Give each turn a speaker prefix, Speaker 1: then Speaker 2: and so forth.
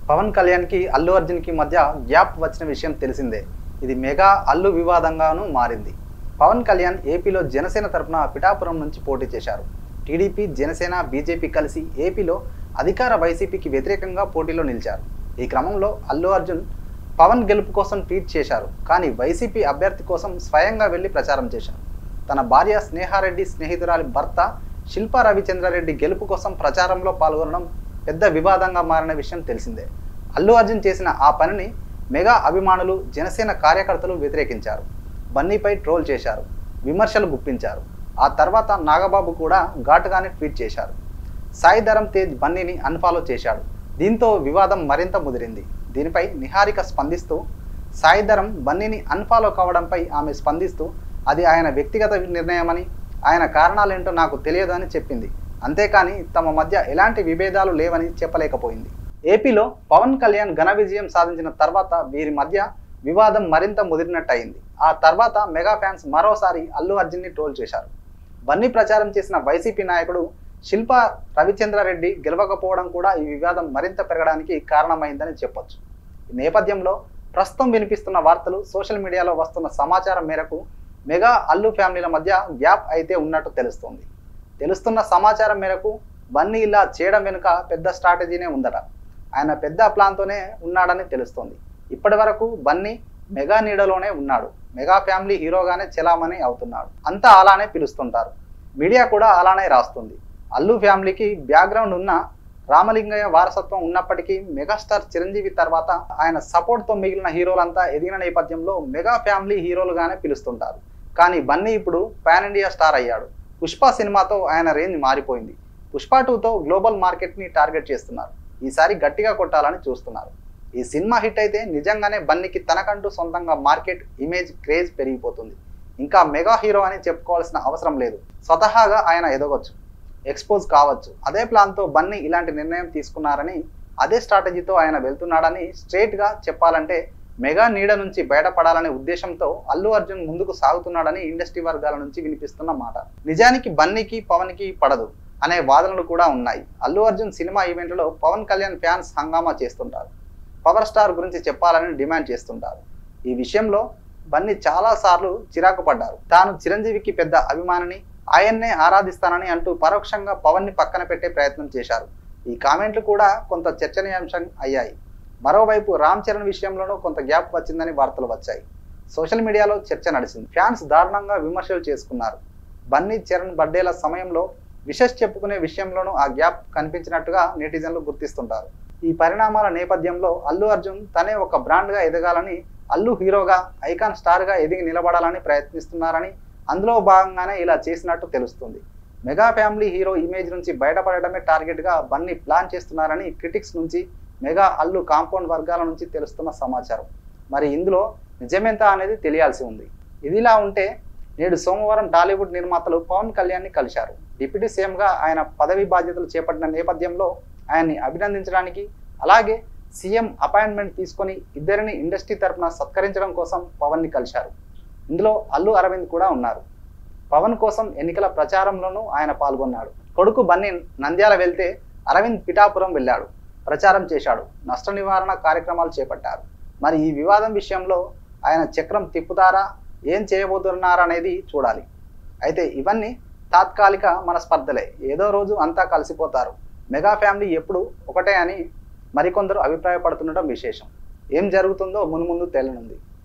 Speaker 1: పవన్ కళ్యాణ్ కి అల్లు అర్జున్ కి మధ్య గ్యాప్ వచ్చిన విషయం తెలిసిందే. ఇది మెగా అల్లు వివాదంగాను మారింది. పవన్ కళ్యాణ్ ఏపీలో జనసేన తరపున పిఠాపురం నుంచి పోటీ చేశారు. టీడీపీ, జనసేన, బీజేపీ కలిసి ఏపీలో అధికార వైసీపీకి వ్యతిరేకంగా పోటీలో నిలిచారు. ఈ క్రమంలో అల్లు అర్జున్ పవన్ గెలుపు కోసం ట్వీట్ చేశారు. కానీ వైసీపీ అభ్యర్థి కోసం స్వయంగా వెళ్లి ప్రచారం చేశారు. తన భార్య స్నేహారెడ్డి స్నేహితురాలి భర్త శిల్పా రవిచంద్రారెడ్డి గెలుపు కోసం ప్రచారంలో పాల్గొనడం పెద్ద వివాదంగా మారిన విషయం తెలిసిందే. అల్లు అర్జున్ చేసిన ఆ పనిని మెగా అభిమానులు, జనసేన కార్యకర్తలు వ్యతిరేకించారు. బన్నీపై ట్రోల్ చేశారు, విమర్శలు గుప్పించారు. ఆ తర్వాత నాగబాబు కూడా ఘాటుగానే ట్వీట్ చేశారు. సాయి ధరమ్ తేజ్ బన్నీని అన్ఫాలో చేశాడు. దీంతో వివాదం మరింత ముదిరింది. దీనిపై నిహారిక స్పందిస్తూ, సాయి ధరమ్ బన్నీని అన్ఫాలో కావడంపై ఆమె స్పందిస్తూ, అది ఆయన వ్యక్తిగత నిర్ణయమని, ఆయన కారణాలేంటో నాకు తెలియదని చెప్పింది. అంతేకాని తమ మధ్య ఎలాంటి విభేదాలు లేవని చెప్పలేకపోయింది. ఏపీలో పవన్ కళ్యాణ్ ఘన విజయం సాధించిన తర్వాత వీరి మధ్య వివాదం మరింత ముదిరినట్టయింది. ఆ తర్వాత మెగా ఫ్యాన్స్ మరోసారి అల్లు అర్జున్ని ట్రోల్ చేశారు. బన్నీ ప్రచారం చేసిన వైసీపీ నాయకుడు శిల్పా రవిచంద్రారెడ్డి గెలవకపోవడం కూడా ఈ వివాదం మరింత పెరగడానికి కారణమైందని చెప్పొచ్చు. ఈ నేపథ్యంలో ప్రస్తుతం వినిపిస్తున్న వార్తలు, సోషల్ మీడియాలో వస్తున్న సమాచారం మేరకు మెగా అల్లు ఫ్యామిలీల మధ్య గ్యాప్ అయితే ఉన్నట్టు తెలుస్తోంది. తెలుస్తున్న సమాచారం మేరకు బన్నీ ఇలా చేయడం వెనుక పెద్ద స్ట్రాటజీనే ఉందట. ఆయన పెద్ద ప్లాన్తోనే ఉన్నాడని తెలుస్తోంది. ఇప్పటి వరకు బన్నీ మెగా నీడలోనే ఉన్నాడు. మెగా ఫ్యామిలీ హీరోగానే చెలామణి అవుతున్నాడు. అంతా అలానే పిలుస్తుంటారు. మీడియా కూడా అలానే రాస్తుంది. అల్లు ఫ్యామిలీకి బ్యాక్గ్రౌండ్ ఉన్న రామలింగయ్య వారసత్వం ఉన్నప్పటికీ మెగాస్టార్ చిరంజీవి తర్వాత ఆయన సపోర్ట్తో మిగిలిన హీరోలంతా ఎదిగిన నేపథ్యంలో మెగా ఫ్యామిలీ హీరోలుగానే పిలుస్తుంటారు. కానీ బన్నీ ఇప్పుడు పాన్ ఇండియా స్టార్ అయ్యాడు. పుష్ప సినిమాతో ఆయన రేంజ్ మారిపోయింది. పుష్ప 2తో గ్లోబల్ మార్కెట్ని టార్గెట్ చేస్తున్నారు. ఈసారి గట్టిగా కొట్టాలని చూస్తున్నారు. ఈ సినిమా హిట్ అయితే నిజంగానే బన్నీకి తనకంటూ సొంతంగా మార్కెట్, ఇమేజ్, క్రేజ్ పెరిగిపోతుంది. ఇంకా మెగా హీరో అని చెప్పుకోవాల్సిన అవసరం లేదు. స్వతహాగా ఆయన ఎదగొచ్చు, ఎక్స్పోజ్ కావచ్చు. అదే ప్లాన్తో బన్నీ ఇలాంటి నిర్ణయం తీసుకున్నారని, అదే స్ట్రాటజీతో ఆయన వెళ్తున్నాడని స్ట్రేట్గా చెప్పాలంటే మెగా నీడ నుంచి బయటపడాలనే ఉద్దేశంతో అల్లు అర్జున్ ముందుకు సాగుతున్నాడని ఇండస్ట్రీ వర్గాల నుంచి వినిపిస్తున్న మాట. నిజానికి బన్నీకి, పవన్కి పడదు అనే వాదనలు కూడా ఉన్నాయి. అల్లు అర్జున్ సినిమా ఈవెంట్లలో పవన్ కళ్యాణ్ ఫ్యాన్స్ హంగామా చేస్తుంటారు. పవర్ స్టార్ గురించి చెప్పాలని డిమాండ్ చేస్తుంటారు. ఈ విషయంలో బన్నీ చాలాసార్లు చిరాకు పడ్డారు. తాను చిరంజీవికి పెద్ద అభిమానిని, ఆయన్నే ఆరాధిస్తానని అంటూ పరోక్షంగా పవన్ని పక్కన పెట్టే ప్రయత్నం చేశారు. ఈ కామెంట్లు కూడా కొంత చర్చనీయాంశం అయ్యాయి. మరోవైపు రామ్ చరణ్ విషయంలోనూ కొంత గ్యాప్ వచ్చిందని వార్తలు వచ్చాయి. సోషల్ మీడియాలో చర్చ నడిచింది. ఫ్యాన్స్ దారుణంగా విమర్శలు చేసుకున్నారు. బన్నీ, చరణ్ బర్త్డేల సమయంలో విషెస్ చెప్పుకునే విషయంలోనూ ఆ గ్యాప్ కనిపించినట్టుగా నెటిజన్లు గుర్తిస్తుంటారు. ఈ పరిణామాల నేపథ్యంలో అల్లు అర్జున్ తనే ఒక బ్రాండ్గా ఎదగాలని, అల్లు హీరోగా, ఐకాన్ స్టార్గా ఎదిగి నిలబడాలని ప్రయత్నిస్తున్నారని, అందులో భాగంగానే ఇలా చేసినట్టు తెలుస్తుంది. మెగా ఫ్యామిలీ హీరో ఇమేజ్ నుంచి బయటపడటమే టార్గెట్గా బన్నీ ప్లాన్ చేస్తున్నారని క్రిటిక్స్ నుంచి, మెగా అల్లు కాంపౌండ్ వర్గాల నుంచి తెలుస్తున్న సమాచారం. మరి ఇందులో నిజమెంత అనేది తెలియాల్సి ఉంది. ఇదిలా ఉంటే నేడు సోమవారం టాలీవుడ్ నిర్మాతలు పవన్ కళ్యాణ్ని కలిశారు. డిప్యూటీ సీఎంగా ఆయన పదవి బాధ్యతలు చేపట్టిన నేపథ్యంలో ఆయన్ని అభినందించడానికి, అలాగే సీఎం అపాయింట్మెంట్ తీసుకొని ఇద్దరిని ఇండస్ట్రీ తరఫున సత్కరించడం కోసం పవన్ని కలిశారు. ఇందులో అల్లు అరవింద్ కూడా ఉన్నారు. పవన్ కోసం ఎన్నికల ప్రచారంలోనూ ఆయన పాల్గొన్నాడు. కొడుకు బన్నీ నంద్యాల వెళ్తే అరవింద్ పిఠాపురం వెళ్ళాడు, ప్రచారం చేశాడు, నష్ట నివారణ కార్యక్రమాలు చేపట్టారు. మరి ఈ వివాదం విషయంలో ఆయన చక్రం తిప్పుతారా, ఏం చేయబోతున్నారనేది చూడాలి. అయితే ఇవన్నీ తాత్కాలిక మనస్పర్ధలే. ఏదో రోజు అంతా కలిసిపోతారు. మెగా ఫ్యామిలీ ఎప్పుడు ఒకటే అని మరికొందరు అభిప్రాయపడుతుండటం విశేషం. ఏం జరుగుతుందో మున్ముందు తేలనుంది.